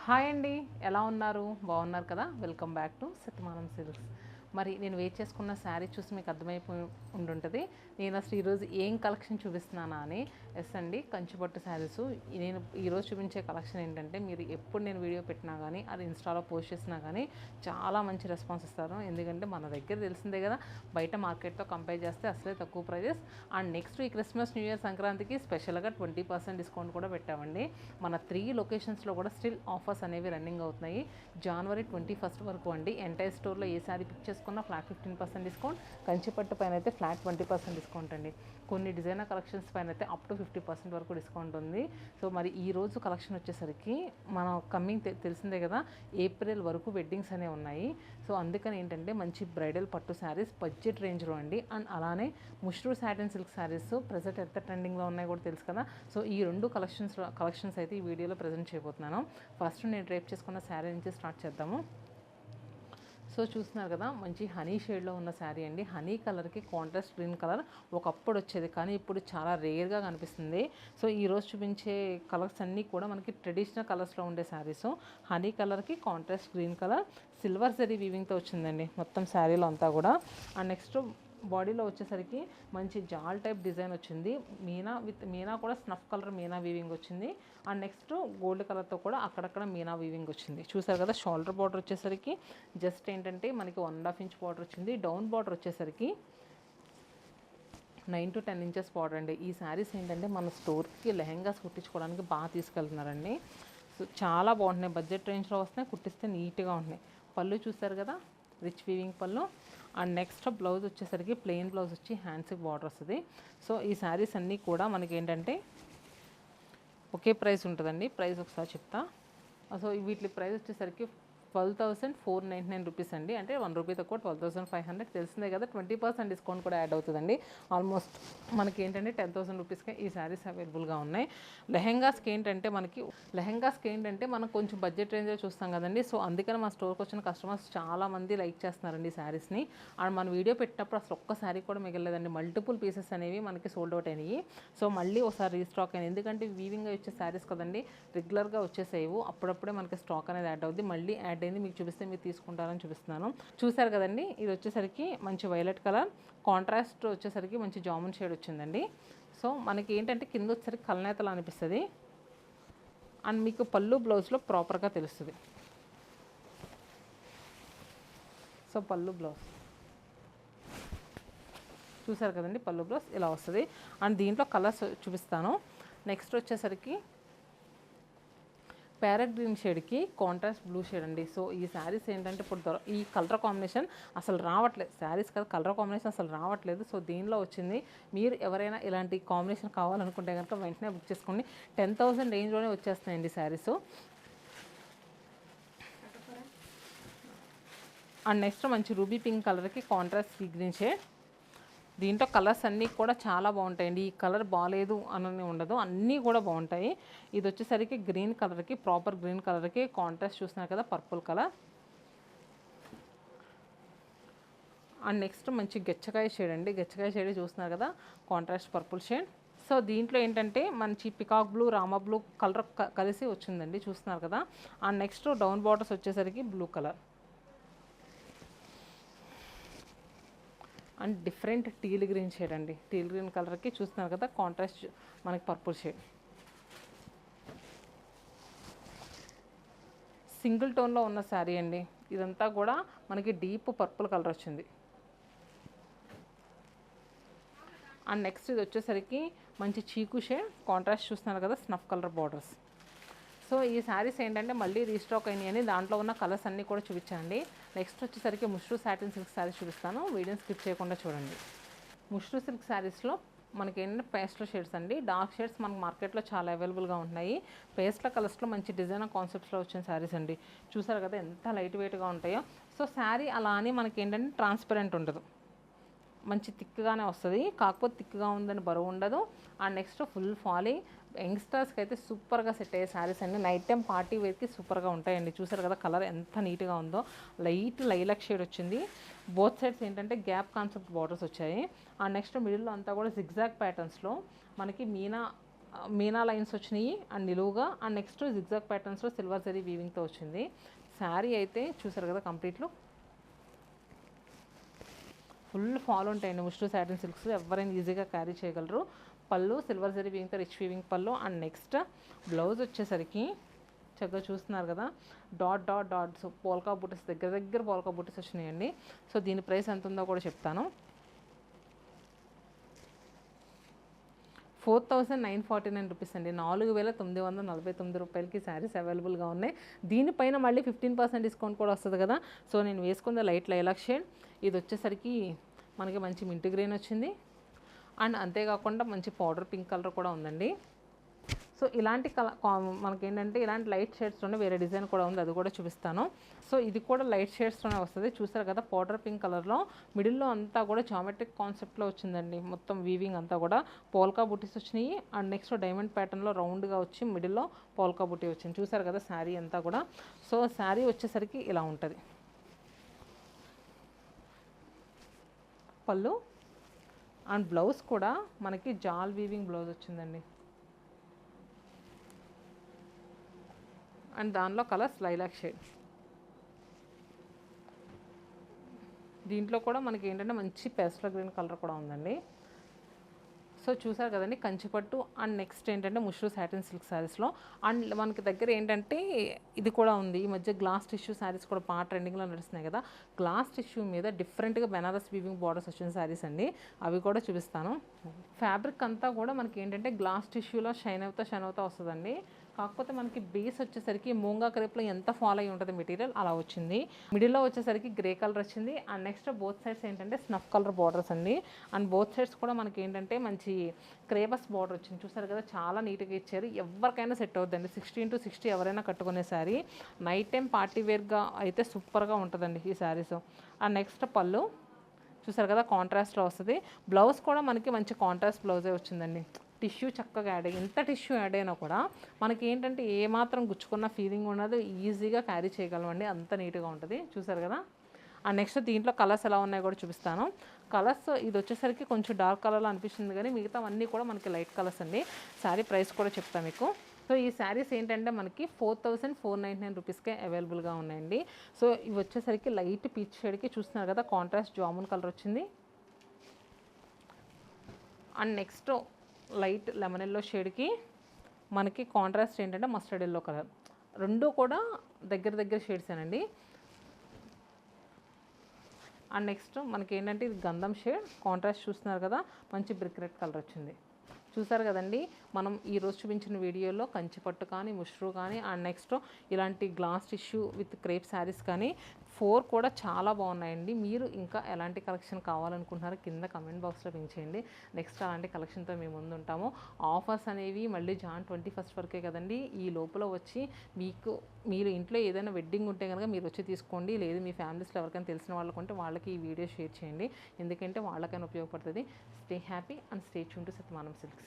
Hi అండి, ఎలా ఉన్నారు? బాగున్నారు కదా? Welcome back to Satyamanam silks. మరి నేను వెయిట్ చేసుకున్న శారీ చూసి మీకు అర్థమైపోయి ఉండుంటుంది నేను అసలు ఈరోజు ఏం కలెక్షన్ చూపిస్తున్నానా అని. ఎస్ అండి, కంచిపట్టు శారీస్. నేను ఈరోజు చూపించే కలెక్షన్ ఏంటంటే, మీరు ఎప్పుడు నేను వీడియో పెట్టినా కానీ అది ఇన్స్టాలో పోస్ట్ చేసినా కానీ చాలా మంచి రెస్పాన్స్ ఇస్తారు. ఎందుకంటే మన దగ్గర తెలిసిందే కదా, బయట మార్కెట్తో కంపేర్ చేస్తే అసలే తక్కువ ప్రైజెస్. అండ్ నెక్స్ట్ ఈ క్రిస్మస్, న్యూ ఇయర్, సంక్రాంతికి స్పెషల్గా 20% డిస్కౌంట్ కూడా పెట్టామండి. మన 3 లొకేషన్స్లో కూడా స్టిల్ ఆఫర్స్ అనేవి రన్నింగ్ అవుతున్నాయి. జనవరి 21 వరకు అండి. ఎంటైర్ స్టోర్లో ఏ శారీ పిక్ చేసుకున్నా ఫ్లాట్ 15% డిస్కౌంట్. కంచిపట్టు పైన అయితే ఫ్లాట్ 20% డిస్కౌంట్ అండి. కొన్ని డిజైనర్ కలెక్షన్స్ పైన అయితే అప్ టు 50% వరకు డిస్కౌంట్ ఉంది. సో మరి ఈ రోజు కలెక్షన్ వచ్చేసరికి మనం కమింగ్ తెలిసిందే కదా, ఏప్రిల్ వరకు వెడ్డింగ్స్ అనేవి ఉన్నాయి. సో అందుకని ఏంటంటే మంచి బ్రైడల్ పట్టు శారీస్ బడ్జెట్ రేంజ్లో అండి. అండ్ అలానే ముష్రూ సాటిన్ సిల్క్ శారీస్ ప్రజెంట్ ఎంత ట్రెండింగ్లో ఉన్నాయి కూడా తెలుసు కదా. సో ఈ రెండు కలెక్షన్స్ అయితే ఈ వీడియోలో ప్రజెంట్ చేయబోతున్నాను. ఫస్ట్ నేను డ్రైప్ చేసుకున్న శారీ నుంచి స్టార్ట్ చేద్దాము. సో చూస్తున్నారు కదా, మంచి హనీ షేడ్లో ఉన్న శారీ అండి. హనీ కలర్కి కాంట్రాస్ట్ గ్రీన్ కలర్ ఒకప్పుడు వచ్చేది, కానీ ఇప్పుడు చాలా రేర్గా కనిపిస్తుంది. సో ఈరోజు చూపించే కలర్స్ అన్నీ కూడా మనకి ట్రెడిషనల్ కలర్స్లో ఉండే శారీస్. హనీ కలర్కి contrast green colour silver zari వీవింగ్తో వచ్చిందండి మొత్తం శారీలో అంతా కూడా. అండ్ నెక్స్ట్ బాడీలో వచ్చేసరికి మంచి జాల్ టైప్ డిజైన్ వచ్చింది. మీనా కూడా స్నఫ్ కలర్ మీనా వీవింగ్ వచ్చింది. అండ్ నెక్స్ట్ గోల్డ్ కలర్తో కూడా అక్కడక్కడ మీనా వీవింగ్ వచ్చింది. చూసారు కదా, షోల్డర్ బార్డర్ వచ్చేసరికి జస్ట్ ఏంటంటే మనకి 1.5 ఇంచ్ బార్డర్ వచ్చింది. డౌన్ బార్డర్ వచ్చేసరికి 9 to 10 ఇంచెస్ బార్డర్ అండి. ఈ శారీస్ ఏంటంటే మన స్టోర్కి లెహెంగాస్ కుట్టించుకోవడానికి బాగా తీసుకెళ్తున్నారండి. సో చాలా బాగుంటున్నాయి, బడ్జెట్ రేంజ్లో వస్తున్నాయి, కుట్టిస్తే నీట్గా ఉంటున్నాయి. పళ్ళు చూసారు కదా, రిచ్ వీవింగ్ పళ్ళు. అండ్ నెక్స్ట్ బ్లౌజ్ వచ్చేసరికి ప్లెయిన్ బ్లౌజ్ వచ్చి హ్యాండ్స్కి బార్డర్ వస్తుంది. సో ఈ శారీస్ అన్నీ కూడా మనకి ఏంటంటే ఒకే ప్రైస్ ఉంటుందండి. ప్రైస్ ఒకసారి చెప్తా. సో వీటి ప్రైస్ వచ్చేసరికి 12,499 రూపీస్ అండి. అంటే 1 రూపీ తక్కువ 12,500. తెలిసిందే కదా, 20% డిస్కౌంట్ కూడా యాడ్ అవుతుందండి. ఆల్మోస్ట్ మనకి ఏంటంటే 10,000 రూపీస్కే ఈ శారీస్ అవైలబుల్గా ఉన్నాయి. లెహెంగాస్కి ఏంటంటే మనం కొంచెం బడ్జెట్ రేంజ్లో చూస్తాం కదండి. సో అందుకని మా స్టోర్కి వచ్చిన కస్టమర్స్ చాలామంది లైక్ చేస్తున్నారండి ఈ శారీస్ని. అండ్ మన వీడియో పెట్టినప్పుడు అసలు ఒక్క శారీ కూడా మిగలలేదండి. మల్టిపుల్ పీసెస్ అనేవి మనకి సోల్డ్ అవుట్ అయినాయి. సో మళ్ళీ ఒకసారి రీస్టాక్ అయింది. ఎందుకంటే వీవింగ్గా వచ్చే శారీస్ కదండి, రెగ్యులర్గా వచ్చేసేవు, అప్పుడప్పుడే మనకి స్టాక్ అనేది యాడ్ అవుద్ది. మళ్ళీ యాడ్ అయింది, మీకు చూపిస్తే మీరు తీసుకుంటారని చూపిస్తున్నాను. చూసారు కదండి, ఇది వచ్చేసరికి మంచి వైలెట్ కలర్ కాంట్రాస్ట్ వచ్చేసరికి మంచి జామున్ షేడ్ వచ్చిందండి. సో మనకి ఏంటంటే కింద వచ్చేసరికి కలనేతలు అనిపిస్తుంది. అండ్ మీకు పళ్ళు బ్లౌజ్లో ప్రాపర్గా తెలుస్తుంది. సో పళ్ళు బ్లౌజ్ చూసారు కదండి, పళ్ళు బ్లౌజ్ ఇలా వస్తుంది. అండ్ దీంట్లో కలర్స్ చూపిస్తాను. నెక్స్ట్ వచ్చేసరికి ప్యారెట్ గ్రీన్ షేడ్కి కాంట్రాస్ట్ బ్లూ షేడ్ అండి. సో ఈ శారీస్ ఏంటంటే ఇప్పుడు ఈ కలర్ కాంబినేషన్ అసలు రావట్లేదు, శారీస్ కదా కలర్ కాంబినేషన్ అసలు రావట్లేదు. సో దీనిలో వచ్చింది. మీరు ఎవరైనా ఇలాంటి కాంబినేషన్ కావాలనుకుంటే కనుక వెంటనే బుక్ చేసుకోండి. 10,000 రేంజ్లోనే వచ్చేస్తున్నాయండి శారీస్. అండ్ నెక్స్ట్ మంచి రూబీ పింక్ కలర్కి కాంట్రాస్ట్ సీ గ్రీన్ షేడ్. దీంట్లో కలర్స్ అన్నీ కూడా చాలా బాగుంటాయండి. ఈ కలర్ బాగాలేదు అని ఉండదు, అన్నీ కూడా బాగుంటాయి. ఇది వచ్చేసరికి గ్రీన్ కలర్కి ప్రాపర్ గ్రీన్ కలర్కి కాంట్రాస్ట్ చూస్తున్నారు కదా పర్పుల్ కలర్. అండ్ నెక్స్ట్ మంచి గెచ్చకాయ షేడ్ అండి. గెచ్చకాయ షేడ్ చూస్తున్నారు కదా, కాంట్రాస్ట్ పర్పుల్ షేడ్. సో దీంట్లో ఏంటంటే మంచి peacock blue, Rama blue colour కలిసి వచ్చిందండి, చూస్తున్నారు కదా. అండ్ నెక్స్ట్ డౌన్ బార్డర్స్ వచ్చేసరికి blue colour. And different teal green shade అండి. టీల్ గ్రీన్ కలర్కి చూస్తున్నారు కదా కాంట్రాస్ట్ మనకి పర్పుల్ షేడ్. సింగిల్ టోన్లో ఉన్న శారీ అండి. ఇదంతా కూడా మనకి డీప్ పర్పుల్ కలర్ వచ్చింది. అండ్ నెక్స్ట్ ఇది వచ్చేసరికి మంచి చీకు షేడ్ కాంట్రాస్ట్ చూస్తున్నారు కదా స్నఫ్ కలర్ బార్డర్స్. సో ఈ శారీస్ ఏంటంటే మళ్ళీ రీస్టాక్ అయినాయి అని దాంట్లో ఉన్న కలర్స్ అన్నీ కూడా చూపించండి. నెక్స్ట్ వచ్చేసరికి ముష్రూ సాటిన్ సిల్క్ శారీస్ చూపిస్తాను, వీడియోని స్కిప్ చేయకుండా చూడండి. ముష్రూ సిల్క్ శారీస్లో మనకి ఏంటంటే పేస్టల్ షేడ్స్ అండి. డార్క్ షేడ్స్ మనకు మార్కెట్లో చాలా అవైలబుల్గా ఉన్నాయి. పేస్టల్ కలర్స్లో మంచి డిజైనర్ కాన్సెప్ట్స్లో వచ్చిన శారీస్ అండి. చూసారు కదా ఎంత లైట్ వెయిట్గా ఉంటాయో. సో శారీ అలా అని మనకి ఏంటంటే ట్రాన్స్పరెంట్ ఉండదు, మంచి థిక్గానే వస్తుంది. కాకపోతే థిక్గా ఉందని బరువు ఉండదు. అండ్ నెక్స్ట్ ఫుల్ ఫాలింగ్ యంగ్స్టర్స్కి అయితే సూపర్గా సెట్ అయ్యే శారీస్ అండి. నైట్ టైం పార్టీ వేర్కి సూపర్గా ఉంటాయండి. చూసారు కదా కలర్ ఎంత నీట్గా ఉందో, లైట్ లైలాక్ షేడ్ వచ్చింది. బోత్ సైడ్స్ ఏంటంటే గ్యాప్ కాన్సెప్ట్ బార్డర్స్ వచ్చాయి. అండ్ నెక్స్ట్ మిడిల్లో అంతా కూడా జిగ్జాగ్ ప్యాటర్న్స్లో మనకి మీనా మీనా లైన్స్ వచ్చినాయి అండ్ నిలువుగా. అండ్ నెక్స్ట్ జిగ్జాగ్ ప్యాటర్న్స్లో సిల్వర్ జరీ వీవింగ్తో వచ్చింది. శారీ అయితే చూసారు కదా కంప్లీట్లో ఫుల్ ఫాల్ ఉంటాయండి. ముష్రు సాటిన్ సిల్క్స్ ఎవరైనా ఈజీగా క్యారీ చేయగలరు. పళ్ళు సిల్వర్ జరీ వీవింగ్తో రిచ్ వీవింగ్ పళ్ళు. అండ్ నెక్స్ట్ బ్లౌజ్ వచ్చేసరికి చక్కగా చూస్తున్నారు కదా డాట్ డాట్ డాట్స్ పోల్కా బూటీస్ దగ్గర దగ్గర పోల్కా బూటీస్ వచ్చినాయండి. సో దీని ప్రైస్ ఎంత ఉందో కూడా చెప్తాను. 4949 రూపీస్ అండి. 4949 రూపాయలకి శారీస్ అవైలబుల్గా ఉన్నాయి. దీనిపైన మళ్ళీ 15% డిస్కౌంట్ కూడా వస్తుంది కదా. సో నేను వేసుకుంది లైట్ లైలాక్ షేడ్. ఇది వచ్చేసరికి మనకి మంచి మింట్ గ్రీన్ వచ్చింది. అండ్ అంతేకాకుండా మంచి పౌడర్ పింక్ కలర్ కూడా ఉందండి. సో ఇలాంటి మనకేంటంటే ఇలాంటి లైట్ షేడ్స్లోనే వేరే డిజైన్ కూడా ఉంది, అది కూడా చూపిస్తాను. సో ఇది కూడా లైట్ షేడ్స్తోనే వస్తుంది. చూసారు కదా పౌడర్ పింక్ కలర్లో మిడిల్లో అంతా కూడా జామెట్రిక్ కాన్సెప్ట్లో వచ్చిందండి. మొత్తం వీవింగ్ అంతా కూడా పోల్కా బుటీస్ వచ్చినాయి. అండ్ నెక్స్ట్ డైమండ్ ప్యాటర్న్లో రౌండ్గా వచ్చి మిడిల్లో పోల్కా బుటీ వచ్చింది. చూసారు కదా శారీ అంతా కూడా. సో శారీ వచ్చేసరికి ఇలా ఉంటుంది. పళ్ళు అండ్ బ్లౌజ్ కూడా మనకి జాల్ వీవింగ్ బ్లౌజ్ వచ్చిందండి. అండ్ దానిలో కలర్స్ లైలాక్ షేడ్. దీంట్లో కూడా మనకి ఏంటంటే మంచి పేస్టల్ గ్రీన్ కలర్ కూడా ఉందండి. సో చూసారు కదండి కంచిపట్టు. అండ్ నెక్స్ట్ ఏంటంటే ముష్రు సాటిన్ సిల్క్ శారీస్లో. అండ్ మనకి దగ్గర ఏంటంటే ఇది కూడా ఉంది. ఈ మధ్య గ్లాస్ టిష్యూ శారీస్ కూడా బాగా ట్రెండింగ్లో నడుస్తున్నాయి కదా. గ్లాస్ టిష్యూ మీద డిఫరెంట్గా బెనారస్ వీవింగ్ బార్డర్స్ వచ్చిన శారీస్ అండి, అవి కూడా చూపిస్తాను. ఫ్యాబ్రిక్ అంతా కూడా మనకి ఏంటంటే గ్లాస్ టిష్యూలో షైన్ అవుతా వస్తుందండి. కాకపోతే మనకి బేస్ వచ్చేసరికి మూంగా క్రేప్లో ఎంత ఫాలో అయి ఉంటుంది మెటీరియల్ అలా వచ్చింది. మిడిల్లో వచ్చేసరికి గ్రే కలర్ వచ్చింది. అండ్ నెక్స్ట్ బోత్ సైడ్స్ ఏంటంటే స్నఫ్ కలర్ బార్డర్స్ అండి. అండ్ బోత్ సైడ్స్ కూడా మనకి ఏంటంటే మంచి క్రేపస్ బార్డర్ వచ్చింది. చూసారు కదా చాలా నీట్గా ఇచ్చారు. ఎవరికైనా సెట్ అవుతుందండి. 60x60 ఎవరైనా కట్టుకునే శారీ. నైట్ టైం పార్టీ వేర్గా అయితే సూపర్గా ఉంటుందండి ఈ శారీస్. అండ్ నెక్స్ట్ పళ్ళు చూసారు కదా కాంట్రాస్ట్లో వస్తుంది. బ్లౌజ్ కూడా మనకి మంచి కాంట్రాస్ట్ బ్లౌజే వచ్చిందండి. టిష్యూ చక్కగా యాడ్ అయ్యి ఎంత టిష్యూ యాడ్ అయినా కూడా మనకి ఏంటంటే ఏమాత్రం గుచ్చుకున్న ఫీలింగ్ ఉన్నది, ఈజీగా క్యారీ చేయగలమండి, అంత నీట్గా ఉంటుంది. చూసారు కదా. అండ్ నెక్స్ట్ దీంట్లో కలర్స్ ఎలా ఉన్నాయో కూడా చూపిస్తాను. కలర్స్ ఇది వచ్చేసరికి కొంచెం డార్క్ కలర్లో అనిపిస్తుంది కానీ మిగతా అన్నీ కూడా మనకి లైట్ కలర్స్ అండి. శారీ ప్రైస్ కూడా చెప్తాను మీకు. సో ఈ శారీస్ ఏంటంటే మనకి 4499 రూపీస్కే అవైలబుల్గా ఉన్నాయండి. సో ఇవి వచ్చేసరికి లైట్ పీచ్ షేడ్కి చూస్తున్నారు కదా కాంట్రాస్ట్ జామున్ కలర్ వచ్చింది. And next light lemon yellow షేడ్కి మనకి కాంట్రాస్ట్ ఏంటంటే మస్టర్డ్ ఎల్లో కలర్. రెండు కూడా దగ్గర షేడ్సేనండి. అండ్ నెక్స్ట్ మనకి ఏంటంటే ఇది గంధం షేడ్ కాంట్రాస్ట్ చూస్తున్నారు కదా మంచి బ్రిక్ రెడ్ కలర్ వచ్చింది. చూసారు కదండి మనం ఈరోజు చూపించిన వీడియోలో కంచిపట్టు కానీ ముష్రు కానీ అండ్ నెక్స్ట్ ఇలాంటి glass tissue with crepe saris కానీ 4 కూడా చాలా బాగున్నాయండి. మీరు ఇంకా ఎలాంటి కలెక్షన్ కావాలనుకుంటున్నారో కింద కమెంట్ బాక్స్లో పెంచేయండి. నెక్స్ట్ అలాంటి కలెక్షన్తో మేము ముందు ఉంటాము. ఆఫర్స్ అనేవి మళ్ళీ జాన్ 21 వరకే కదండి. ఈ లోపల వచ్చి మీరు ఇంట్లో ఏదైనా వెడ్డింగ్ ఉంటే కనుక మీరు వచ్చి తీసుకోండి. లేదు మీ ఫ్యామిలీస్లో ఎవరికైనా తెలిసిన వాళ్ళకు ఉంటే వాళ్ళకి ఈ వీడియో షేర్ చేయండి, ఎందుకంటే వాళ్ళకైనా ఉపయోగపడుతుంది. Stay happy and stay tune to Satyamanam silks.